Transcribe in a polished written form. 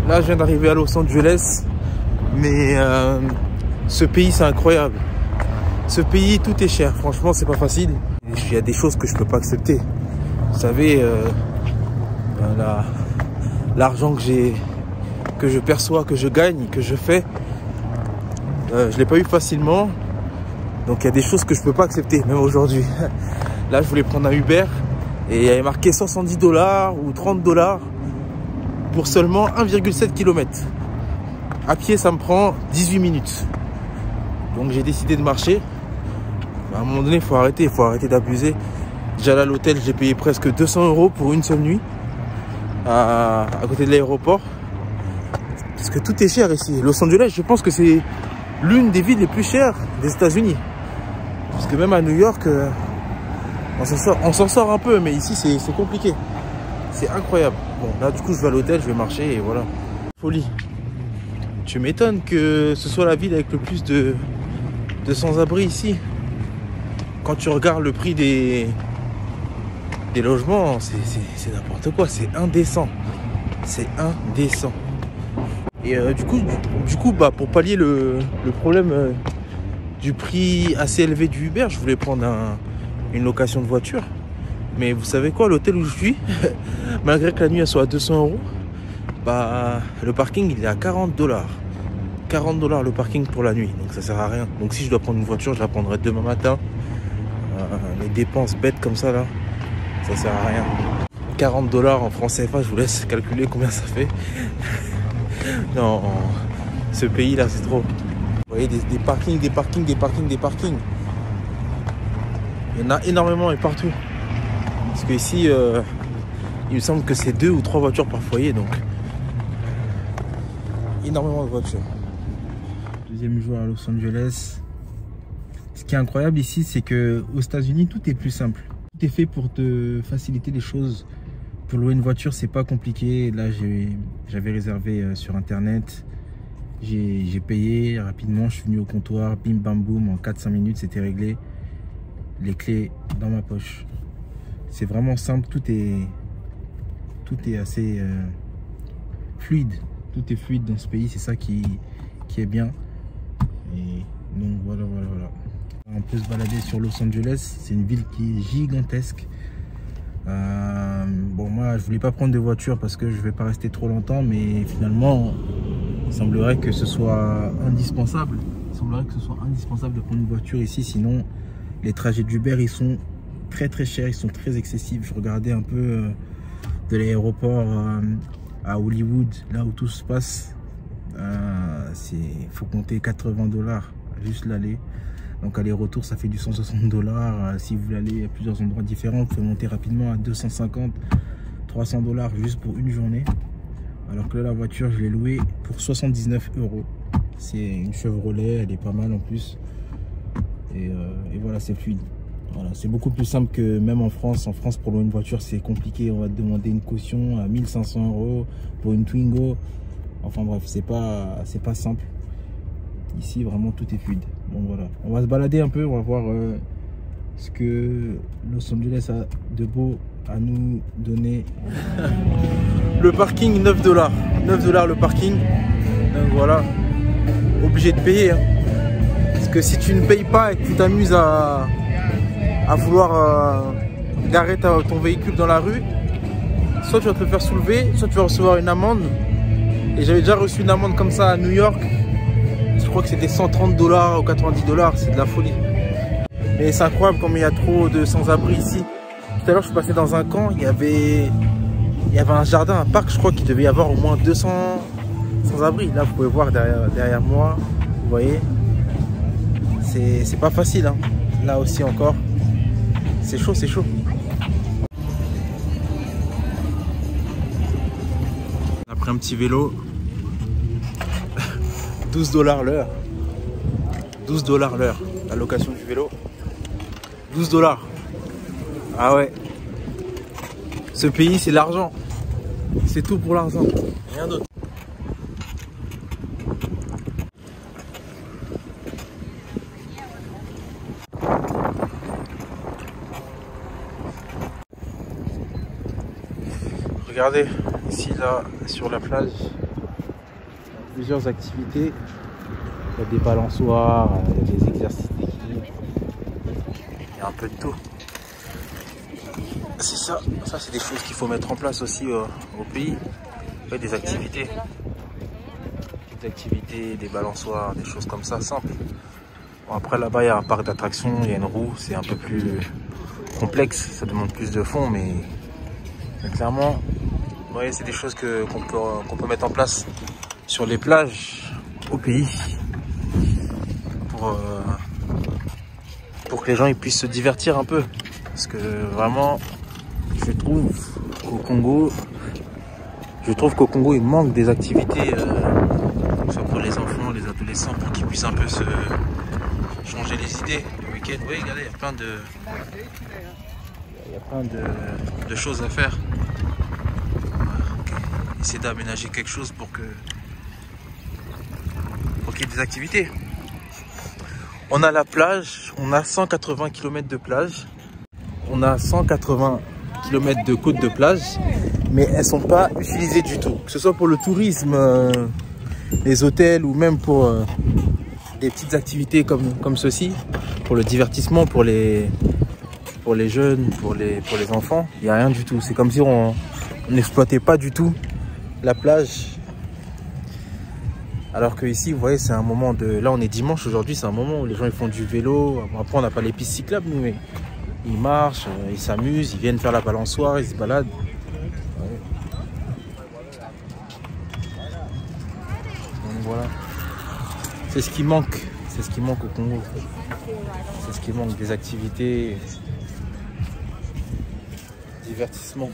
Là, je viens d'arriver à Los Angeles, mais ce pays, c'est incroyable. Ce pays, tout est cher. Franchement, c'est pas facile. Il y a des choses que je peux pas accepter. Vous savez, l'argent que je perçois, que je gagne, que je fais, je l'ai pas eu facilement. Donc, il y a des choses que je peux pas accepter, même aujourd'hui. Là, je voulais prendre un Uber et il y avait marqué 70 $ ou 30 $ pour seulement 1,7 km. À pied, ça me prend 18 minutes. Donc, j'ai décidé de marcher. À un moment donné, il faut arrêter d'abuser. Déjà là, à l'hôtel, j'ai payé presque 200 € pour une seule nuit à côté de l'aéroport. Parce que tout est cher ici. Los Angeles, je pense que c'est l'une des villes les plus chères des États-Unis. Parce que même à New York, on s'en sort un peu, mais ici, c'est compliqué. C'est incroyable. Bon, là, du coup, je vais à l'hôtel, je vais marcher et voilà. Folie. Tu m'étonnes que ce soit la ville avec le plus de sans-abri ici. Quand tu regardes le prix des logements, c'est n'importe quoi. C'est indécent. C'est indécent. Et du coup, bah, pour pallier le problème du prix assez élevé du Uber, je voulais prendre une location de voiture. Mais vous savez quoi, l'hôtel où je suis, malgré que la nuit elle soit à 200 €, bah, le parking il est à 40 $. 40 $ le parking pour la nuit, donc ça sert à rien. Donc si je dois prendre une voiture, je la prendrai demain matin. Les dépenses bêtes comme ça là, ça sert à rien. 40 $ en francs CFA, je vous laisse calculer combien ça fait. Non, ce pays là c'est trop. Vous voyez des parkings. Il y en a énormément et partout. Parce que ici, il me semble que c'est 2 ou 3 voitures par foyer, donc énormément de voitures. Deuxième jour à Los Angeles. Ce qui est incroyable ici, c'est que aux États-Unis, tout est plus simple. Tout est fait pour te faciliter les choses. Pour louer une voiture, c'est pas compliqué. Là, j'avais réservé sur internet. J'ai payé rapidement. Je suis venu au comptoir, bim bam boum, en 4-5 minutes, c'était réglé. Les clés dans ma poche. C'est vraiment simple. Tout est assez fluide. Tout est fluide dans ce pays. C'est ça qui est bien. Et donc voilà. On peut se balader sur Los Angeles. C'est une ville qui est gigantesque. Bon, moi je voulais pas prendre de voiture parce que je vais pas rester trop longtemps, mais finalement il semblerait que ce soit indispensable. Il semblerait que ce soit indispensable de prendre une voiture ici, sinon les trajets d'Uber ils sont très chers, ils sont très excessifs. Je regardais un peu de l'aéroport à Hollywood, là où tout se passe, faut compter 80 $ juste l'aller. Donc aller-retour, ça fait du 160 $. Si vous voulez aller à plusieurs endroits différents, vous pouvez monter rapidement à 250, 300 $ juste pour une journée. Alors que là, la voiture, je l'ai louée pour 79 €. C'est une Chevrolet, elle est pas mal en plus. Et voilà, c'est fluide. Voilà, c'est beaucoup plus simple que même en France. En France, pour louer une voiture, c'est compliqué. On va te demander une caution à 1500 € pour une Twingo. Enfin bref, c'est pas simple. Ici, vraiment, tout est fluide. Donc voilà, on va se balader un peu, on va voir ce que Los Angeles a de beau à nous donner. Le parking, 9 $. 9 $ le parking. Donc voilà, obligé de payer. Hein. Parce que si tu ne payes pas et que tu t'amuses à vouloir garer ton véhicule dans la rue, soit tu vas te faire soulever, soit tu vas recevoir une amende. Et j'avais déjà reçu une amende comme ça à New York. Je crois que c'était 130 $ ou 90 $, c'est de la folie. Mais c'est incroyable comme il y a trop de sans-abri ici. Tout à l'heure, je suis passé dans un camp, il y avait un jardin, un parc, je crois qu'il devait y avoir au moins 200 sans-abri. Là, vous pouvez voir derrière moi, vous voyez. C'est pas facile, hein. Là aussi encore, c'est chaud, c'est chaud. Après un petit vélo. 12 $ l'heure. 12 $ l'heure. La location du vélo. 12 $. Ah ouais. Ce pays, c'est l'argent. C'est tout pour l'argent. Rien d'autre. Regardez, ici, là, sur la plage, plusieurs activités. Il y a des balançoires, il y a des exercices d'équilibre. Il y a un peu de tout. C'est ça. Ça, c'est des choses qu'il faut mettre en place aussi au pays. Ouais, des activités. Des activités, des balançoires, des choses comme ça, simples. Bon, après, là-bas, il y a un parc d'attractions, il y a une roue. C'est un peu plus complexe. Ça demande plus de fonds, mais clairement, ouais, c'est des choses qu'on peut mettre en place sur les plages au pays. Pour que les gens ils puissent se divertir un peu. Parce que vraiment, je trouve qu'au Congo, il manque des activités, soit pour les enfants, les adolescents, pour qu'ils puissent un peu se changer les idées. Le week-end, oui, regardez, il y a plein de choses à faire. Essayer d'aménager quelque chose pour qu'il y ait des activités. On a la plage, on a 180 km de plage, on a 180 km de côte de plage, mais elles ne sont pas utilisées du tout. Que ce soit pour le tourisme, les hôtels ou même pour des petites activités comme ceci, pour le divertissement, pour les jeunes, pour les enfants, il n'y a rien du tout. C'est comme si on n'exploitait pas du tout la plage. Alors que ici, vous voyez, c'est un moment de... Là, on est dimanche aujourd'hui, c'est un moment où les gens ils font du vélo. Après, on n'a pas les pistes cyclables, nous, mais ils marchent, ils s'amusent, ils viennent faire la balançoire, ils se baladent. Ouais. Donc voilà. C'est ce qui manque. C'est ce qui manque au Congo. C'est ce qui manque, des activités, divertissement.